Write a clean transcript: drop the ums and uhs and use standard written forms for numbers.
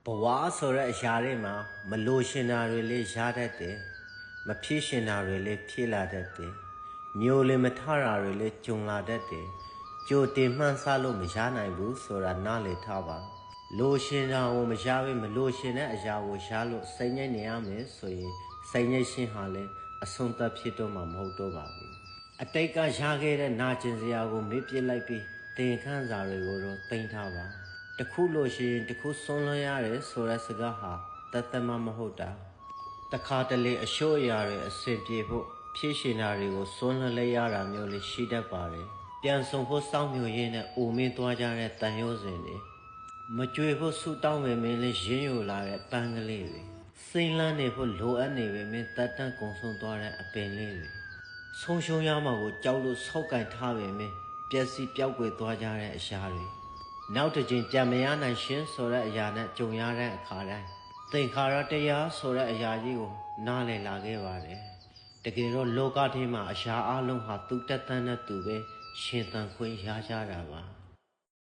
ဘဝဆိုတဲ့အရာတွေမှာမလိုရှင်တာတွေလေးရတတ်တယ်မဖြစ်ရှင်တာတွေလေးဖြစ်လာတတ်တယ်မျိုးလေးမထတာတွေလေးကြုံလာတတ်တယ်ကြိုတင်မှန်းဆလို့မရနိုင်ဘူးဆိုတာနားလည်ထားပါလိုရှင်တာကိုမရဘဲမလိုရှင်တဲ့အရာကိုရလို့စိတ်ငြိမ်နေရမယ်ဆိုရင်စိတ်ငြိမ်ရှင်ဟာလည်းအဆုံးသတ်ဖြစ်တော့မှာမဟုတ်တော့ပါဘူးအတိတ်ကရခဲ့တဲ့နာကျင်စရာကိုမေ့ပြစ်လိုက်ပြီးသင်ခန်းစာတွေကိုတော့သိမ်းထားပါတခုလို့ရှိရင်တခုဆုံးလွှမ်းရတယ်ဆိုတဲ့စကားဟာတသက်မှမဟုတ်တာတခါတလေအရှို့အရာတွေအဆင်ပြေဖို့ဖြည့်ရှင်တာတွေကိုစွန့်လွှတ်လိုက်ရတာမျိုးလေးရှိတတ်ပါတယ်ပြန်ဆောင်ဖို့စောင့်မျှော်ရင်းနဲ့အိုမင်းသွားကြတဲ့တန်ရုံးစင်တွေမကြွေဖို့ဆူတောင်းပေမင်းလေးရင်းယူလာတဲ့ပန်းကလေးတွေစိမ့်လန်းနေဖို့လိုအပ်နေပေမင်းတတ်တန်းကုံဆုံးသွားတဲ့အပင်လေးတွေဆုံးရှုံးရမှာကိုကြောက်လို့ဆောက်ကင်ထားပေမင်းပျက်စီးပျောက်ကွယ်သွားကြတဲ့အရာတွေနောက်တစ်ချိန်ကြံမရနိုင်ရှင်ဆိုတဲ့အရာနဲ့ကြုံရတဲ့အခါတိုင်းသင်္ခါရတရားဆိုတဲ့အရာကြီးကိုနားလည်လာခဲ့ပါတယ်တကယ်တော့လောကထဲမှာအရာအလုံးဟာသူတက်တန်းနဲ့သူပဲရှင်သန်ခွင့်ရကြတာပါ